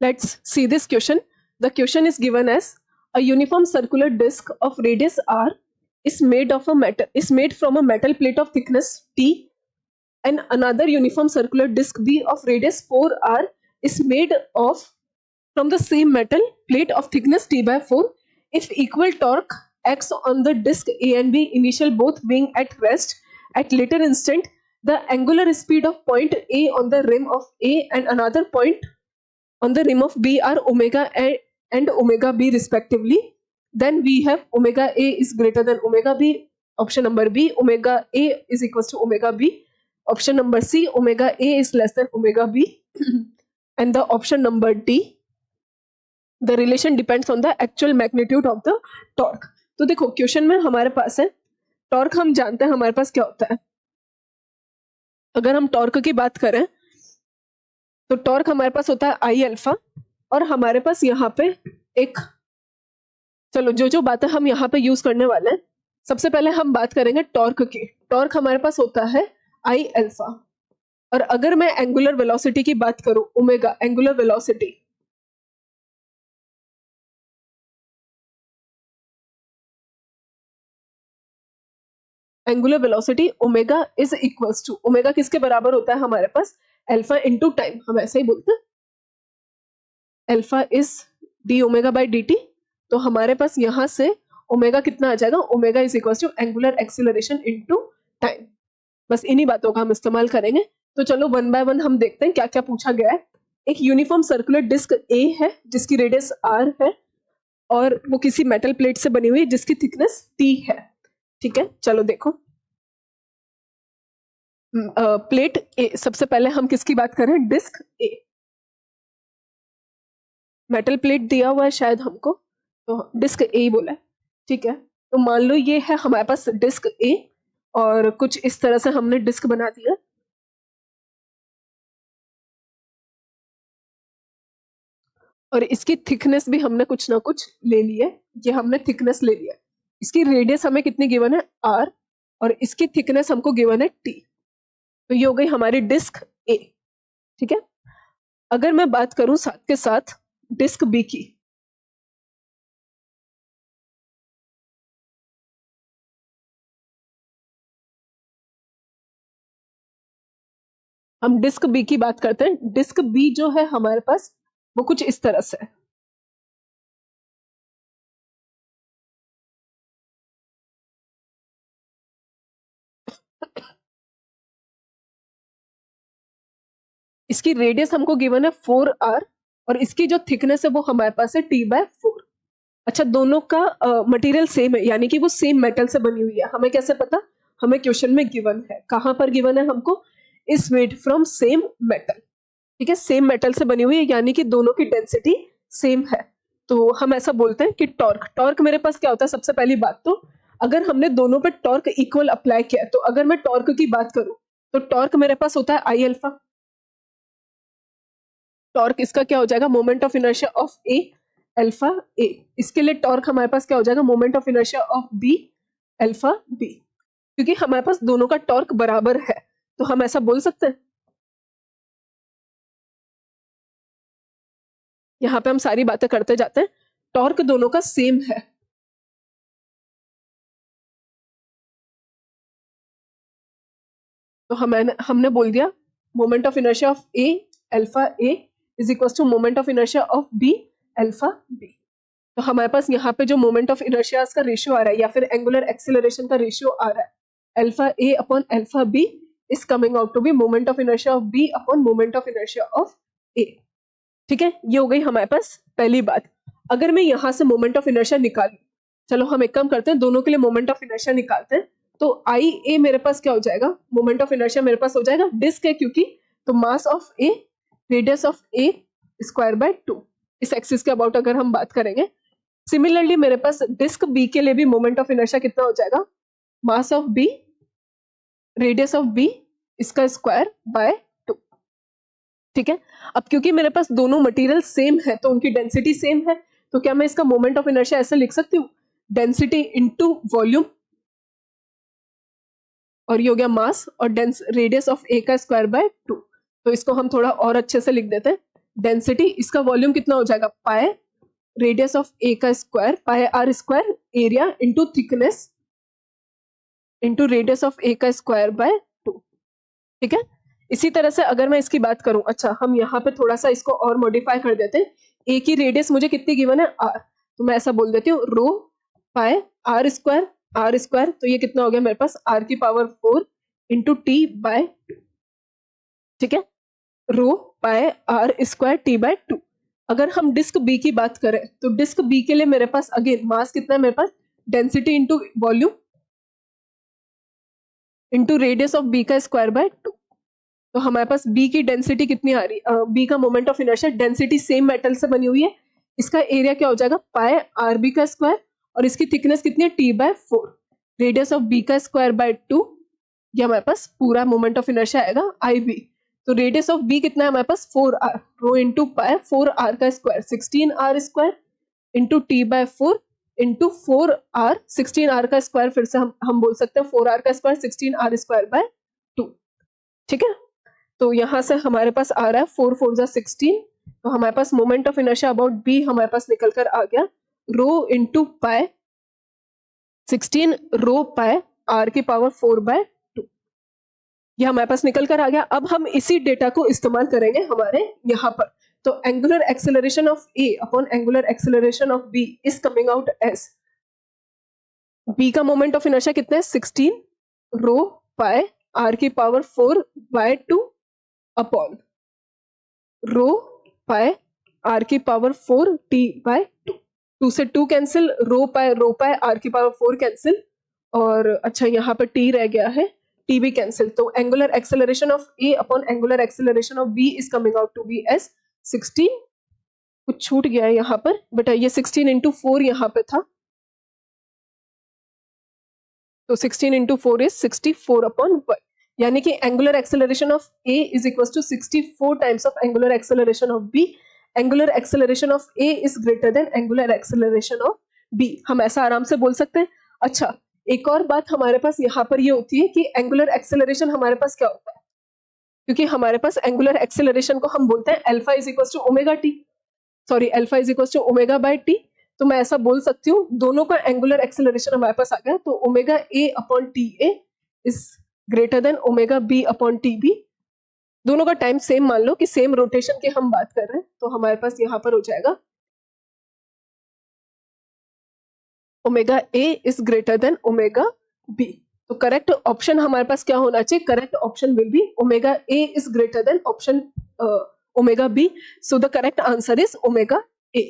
Let's see this question. The question is given as a uniform circular disc of radius r is made from a metal plate of thickness t, and another uniform circular disc b of radius 4r is made of from the same metal plate of thickness t by 4. If equal torque acts on the disc A and B, initial both being at rest, at later instant the angular speed of point A on the rim of A and another point on the rim of B are omega A and omega B respectively, then we have omega A is greater than omega B. Option number B, omega A is equals to omega B. Option number C, omega A is less than omega B. And the option number D, the relation depends on the actual magnitude of the torque. तो देखो question में हमारे पास है torque, हम जानते हैं हमारे पास क्या होता है. अगर हम टॉर्क की बात करें तो टॉर्क हमारे पास होता है आई अल्फा, और हमारे पास यहाँ पे एक, चलो जो बातें हम यहाँ पे यूज करने वाले हैं, सबसे पहले हम बात करेंगे टॉर्क की. टॉर्क हमारे पास होता है आई अल्फा, और अगर मैं एंगुलर वेलोसिटी की बात करूं, omega angular velocity, angular velocity omega is equals to, omega किसके बराबर होता है हमारे पास, अल्फा इनटू टाइम. हम ऐसे ही बोलते हैं alpha is d omega by d t. तो हमारे पास यहां से ओमेगा कितना आ जाएगा, omega is equals to angular acceleration into time. बस इन्हीं बातों का हम इस्तेमाल करेंगे. तो चलो वन बाय वन हम देखते हैं क्या क्या पूछा गया है. एक यूनिफॉर्म सर्कुलर डिस्क ए है जिसकी रेडियस आर है, और वो किसी मेटल प्लेट से बनी हुई जिसकी थिकनेस टी है. ठीक है, चलो देखो प्लेट ए. सबसे पहले हम किसकी बात करें, डिस्क ए. मेटल प्लेट दिया हुआ है शायद हमको, तो डिस्क ए ही बोला है. ठीक है, तो मान लो ये है हमारे पास डिस्क ए, और कुछ इस तरह से हमने डिस्क बना दिया. और इसकी थिकनेस भी हमने कुछ ना कुछ ले ली है. ये हमने थिकनेस ले लिया. इसकी रेडियस हमें कितनी गिवन है, आर, और इसकी थिकनेस हमको गिवन है टी. तो ये हो गई हमारी डिस्क ए. ठीक है, अगर मैं बात करूं साथ के साथ डिस्क बी की, हम डिस्क बी की बात करते हैं. डिस्क बी जो है हमारे पास वो कुछ इस तरह से है. इसकी रेडियस हमको गिवन है 4r, और इसकी जो थिकनेस है वो हमारे पास है t बाय 4. अच्छा, दोनों का मटेरियल सेम है, यानी कि वो सेम मेटल से बनी हुई है. हमें कैसे पता, हमें क्वेश्चन में गिवन है. कहां पर गिवन है हमको, is made from same metal. ठीक है, सेम मेटल से बनी हुई है, यानी कि दोनों की डेंसिटी सेम है. तो हम ऐसा बोलते हैं कि टॉर्क, टॉर्क मेरे पास क्या होता है, सबसे पहली बात तो अगर हमने दोनों पे टॉर्क इक्वल अप्लाई किया, तो अगर मैं टॉर्क की बात करूं तो टॉर्क मेरे पास होता है आई अल्फा. टॉर्क इसका क्या हो जाएगा, moment of inertia of A alpha A. इसके लिए टॉर्क हमारे पास क्या हो जाएगा, moment of inertia of B alpha B. क्योंकि हमारे पास दोनों का टॉर्क बराबर है, तो हम ऐसा बोल सकते हैं. यहां पे हम सारी बातें करते जाते हैं. टॉर्क दोनों का सेम है. तो हमने बोल दिया moment of inertia of A alpha A is equal to moment of inertia of B alpha B. तो हमारे पास यहाँ पे जो मोमेंट ऑफ इनर्शिया का रेशियो आ रहा है, या फिर एंगुलर एक्सीलरेशन का रेशियो आ रहा है, alpha A upon alpha B is coming out to be moment of inertia of B upon moment of inertia of A. ठीक है, ये हो गई हमारे पास पहली बात. अगर मैं यहाँ से मोमेंट ऑफ इनर्शिया निकालूं, चलो हम एक काम करते हैं, दोनों के लिए मोमेंट ऑफ इनर्शिया निकालते हैं. तो आई ए मेरे पास क्या हो जाएगा, मोमेंट ऑफ इनर्शिया मेरे पास हो जाएगा, डिस्क है क्योंकि, तो mass of A radius of A square by 2. इस एक्सिस के अबाउट अगर हम बात करेंगे. सिमिलरली मेरे पास डिस्क बी के लिए भी मोमेंट ऑफ इनर्शिया कितना हो जाएगा, mass of B radius of B इसका स्क्वायर बाय 2. ठीक है, अब क्योंकि मेरे पास दोनों मटेरियल सेम है तो उनकी डेंसिटी सेम है, तो क्या मैं इसका मोमेंट ऑफ इनर्शिया ऐसे लिख सकती हूँ, डेंसिटी इनटू वॉल्यूम, और ये हो गया मास, और रेडियस ऑफ ए का स्क्वायर बाय 2. तो इसको हम थोड़ा और अच्छे से लिख देते हैं. डेंसिटी, इसका वॉल्यूम कितना हो जाएगा, पाई रेडियस ऑफ ए का square pi R square area into thickness into radius of A का स्क्वायर बाय 2। ठीक है, इसी तरह से अगर मैं इसकी बात करूं, अच्छा हम यहाँ पे थोड़ा सा इसको और मॉडिफाई कर देते हैं। ए की रेडियस मुझे कितनी गिवन है, आर, तो मैं ऐसा बोल देती हूँ रो पाई आर स्क्वायर, तो ये कितना हो गया मेरे पास आर की पावर 4 इंटू टी बाय 2। ठीक है, रो pi R square T by 2। अगर हम डिस्क बी की बात करें तो डिस्क बी के लिए मेरे पास अगेन मास कितना है, मेरे पास density into volume into radius of B का स्क्वायर बाय 2। तो हमारे पास बी की डेंसिटी कितनी आ रही है, बी का moment of inertia, density same metal से बनी हुई है, इसका एरिया क्या हो जाएगा पाई आर बी का स्क्वायर और इसकी थिकनेस कितनी है T by 4, radius of B का स्क्वायर बाय 2, ये हमारे पास पूरा मोमेंट ऑफ इनर्शिया आएगा आई बी। तो रेडियस ऑफ बी कितना है हमारे पास 4r, रो इंटू पाई 4r का square 16r square into T by 4 into 4r, 16r का स्क्वायर फिर से हम बोल सकते हैं 4r का स्क्वायर 16r स्क्वायर बाय 2। ठीक है, तो यहाँ से हमारे पास आ रहा है 4 4 जा 16, तो हमारे पास moment of inertia about B हमारे पास निकल कर आ गया rho into pi 16 rho pi R की पावर 4 बाय 2, ये हमारे पास निकल कर आ गया। अब हम इसी डेटा को इस्तेमाल करेंगे हमारे यहाँ पर, तो angular acceleration of A upon angular acceleration of B is coming out as, B का मोमेंट ऑफ इनर्शिया कितना है 16 रो पाई आर की power 4 by 2 upon rho pi R की पावर 4 टी बाय 2, 2 से 2 कैंसिल, रो पाई आर की power 4 cancel, और अच्छा यहाँ पर टी रह गया है, टी भी कैंसिल, तो angular acceleration of A upon angular acceleration of B is coming out to be as 16, कुछ छूट गया है यहाँ पर बेटा, ये 16 इंटू 4 यहाँ पे था, तो 16 इंटू 4 इज 64 अपॉन 1, यानी कि angular acceleration of A is equal to 64 times of angular acceleration of B, angular acceleration of A is greater than angular acceleration of B, हम ऐसा आराम से बोल सकते हैं। अच्छा, एक और बात हमारे पास यहाँ पर ये होती है कि एंगुलर एक्सेलरेशन हमारे पास क्या होता है, क्योंकि हमारे पास एंगुलर एक्सेलरेशन को हम बोलते हैं alpha is equal to omega T, sorry alpha is equal to omega by T, तो मैं ऐसा बोल सकती हूँ दोनों का एंगुलर एक्सेलरेशन हमारे पास आ गया, तो omega A upon T A is greater than omega B upon T B, दोनों का टाइम सेम मान लो कि सेम रोटेशन की हम बात कर रहे हैं, तो हमारे पास यहाँ पर हो जाएगा omega A is greater than omega B, तो करेक्ट ऑप्शन हमारे पास क्या होना चाहिए, correct option will be omega A is greater than option omega B, so the correct answer is omega A.